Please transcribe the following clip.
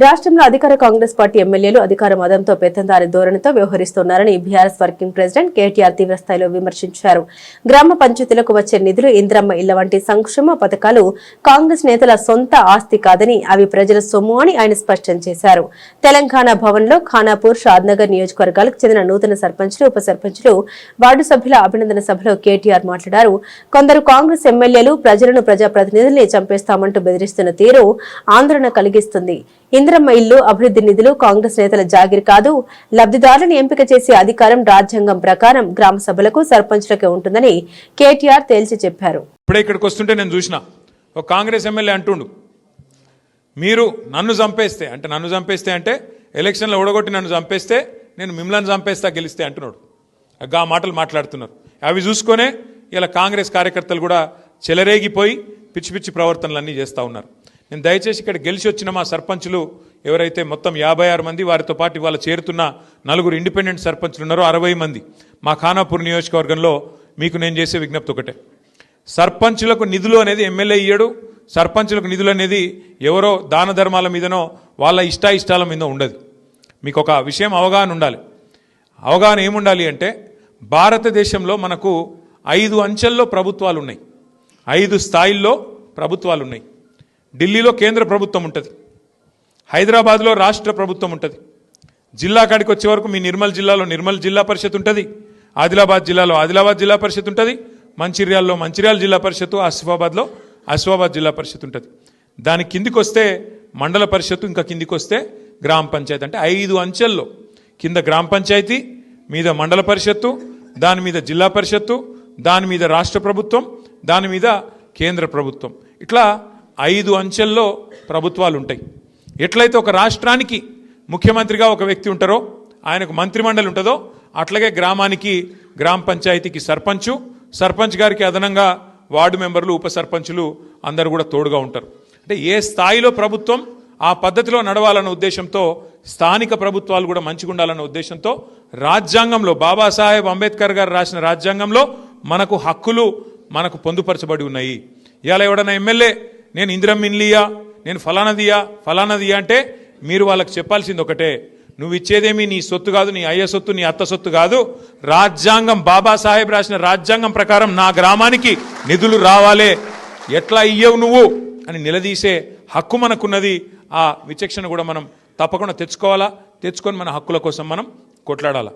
రాష్ట్రంలో అధికార కాంగ్రెస్ పార్టీ ఎమ్మెల్యేలు అధికార మదంతో పెత్తందారి ధోరణితో వ్యవహరిస్తున్నారని బీఆర్ఎస్ వర్కింగ్ ప్రెసిడెంట్ కేటీఆర్ తీవ్రస్థాయిలో విమర్శించారు. గ్రామ పంచాయతీలకు వచ్చే నిధులు ఇంద్రమ్మ ఇళ్ల వంటి సంక్షేమ పథకాలు కాంగ్రెస్ నేతల సొంత ఆస్తి కాదని అవి ప్రజల సొమ్ము అని ఆయన స్పష్టం చేశారు. తెలంగాణ భవన్లో ఖానాపూర్, షాద్నగర్ నియోజకవర్గాలకు చెందిన నూతన సర్పంచులు, ఉప సర్పంచులు, వార్డు సభ్యుల అభినందన సభలో కేటీఆర్ మాట్లాడారు. కొందరు కాంగ్రెస్ ఎమ్మెల్యేలు ప్రజలను, ప్రజాప్రతినిధుల్ని చంపేస్తామంటూ బెదిరిస్తున్న తీరు ఆందోళన కలిగిస్తుంది. ఇంద్రమ్మ ఇల్లు, అభివృద్ధి నిధులు కాంగ్రెస్ నేతల జాగిరి కాదు. లబ్ధిదారులను ఎంపిక చేసే అధికారం రాజ్యాంగం ప్రకారం గ్రామ సభలకు, సర్పంచులకే ఉంటుందని కేటీఆర్ తేల్చి చెప్పారు. ఇప్పుడే ఇక్కడికి వస్తుంటే నేను చూసిన ఒక కాంగ్రెస్ ఎమ్మెల్యే అంటుండు, మీరు నన్ను చంపేస్తే అంటే ఎలక్షన్లో ఓడగొట్టి నన్ను చంపేస్తే నేను మిమ్మల్ని చంపేస్తా గెలిస్తే అంటున్నాడు. ఆ మాటలు మాట్లాడుతున్నారు. అవి చూసుకొనే ఇలా కాంగ్రెస్ కార్యకర్తలు కూడా చెలరేగిపోయి పిచ్చి పిచ్చి ప్రవర్తనలన్నీ చేస్తూ ఉన్నారు. నేను దయచేసి ఇక్కడ గెలిచి వచ్చిన మా సర్పంచులు ఎవరైతే మొత్తం 56 మంది, వారితో పాటు ఇవాళ చేరుతున్న 4 ఇండిపెండెంట్ సర్పంచులు ఉన్నారో 60 మంది మా ఖానాపూర్ నియోజకవర్గంలో మీకు నేను చేసే విజ్ఞప్తి ఒకటే, సర్పంచులకు నిధులు అనేది ఎమ్మెల్యే ఇయ్యడు. సర్పంచులకు నిధులు అనేది ఎవరో దాన ధర్మాల మీదనో వాళ్ళ ఇష్టాయిష్టాల మీద ఉండదు. మీకు ఒక విషయం అవగాహన ఉండాలి. అవగాహన ఏముండాలి అంటే, భారతదేశంలో మనకు 5 అంచెల్లో ప్రభుత్వాలు ఉన్నాయి, 5 స్థాయిల్లో ప్రభుత్వాలు ఉన్నాయి. ఢిల్లీలో కేంద్ర ప్రభుత్వం ఉంటుంది, హైదరాబాద్లో రాష్ట్ర ప్రభుత్వం ఉంటుంది, జిల్లా కాడికి వచ్చే వరకు మీ నిర్మల్ జిల్లాలో నిర్మల్ జిల్లా పరిషత్ ఉంటుంది, ఆదిలాబాద్ జిల్లాలో ఆదిలాబాద్ జిల్లా పరిషత్ ఉంటుంది, మంచిర్యాలలో మంచిర్యాల జిల్లా పరిషత్తు, ఆసిఫాబాద్లో ఆసిఫాబాద్ జిల్లా పరిషత్ ఉంటుంది. దాని కిందికి వస్తే మండల పరిషత్తు, ఇంకా కిందికి వస్తే గ్రామ పంచాయతీ. అంటే 5 అంచెల్లో కింద గ్రామ పంచాయతీ, మీద మండల పరిషత్తు, దాని మీద జిల్లా పరిషత్తు, దాని మీద రాష్ట్ర ప్రభుత్వం, దాని మీద కేంద్ర ప్రభుత్వం. ఇట్లా 5 అంచెల్లో ప్రభుత్వాలు ఉంటాయి. ఎట్లయితే ఒక రాష్ట్రానికి ముఖ్యమంత్రిగా ఒక వ్యక్తి ఉంటారో, ఆయనకు మంత్రిమండలి ఉంటుందో, అట్లాగే గ్రామానికి గ్రామ పంచాయతీకి సర్పంచ్ గారికి అదనంగా వార్డు మెంబర్లు, ఉప సర్పంచులు అందరూ కూడా తోడుగా ఉంటారు. అంటే ఏ స్థాయిలో ప్రభుత్వం ఆ పద్ధతిలో నడవాలన్న ఉద్దేశంతో, స్థానిక ప్రభుత్వాలు కూడా మంచిగా ఉండాలన్న ఉద్దేశంతో రాజ్యాంగంలో, బాబాసాహెబ్ అంబేద్కర్ గారు రాసిన రాజ్యాంగంలో మనకు హక్కులు మనకు పొందుపరచబడి ఉన్నాయి. ఇవాళ ఎవడన్నా ఎమ్మెల్యే నేను ఇందిరమ్మ ఇల్లియా, నేను ఫలానదియా అంటే మీరు వాళ్ళకి చెప్పాల్సింది ఒకటే, నువ్వు ఇచ్చేదేమి నీ సొత్తు కాదు, నీ అయ్య సొత్తు, నీ అత్త సొత్తు కాదు, రాజ్యాంగం, బాబాసాహెబ్ రాసిన రాజ్యాంగం ప్రకారం నా గ్రామానికి నిధులు రావాలే, ఎట్లా ఇయ్యవు నువ్వు అని నిలదీసే హక్కు మనకున్నది. ఆ విచక్షణ కూడా మనం తప్పకుండా తెచ్చుకొని మన హక్కుల కోసం మనం కొట్లాడాలా.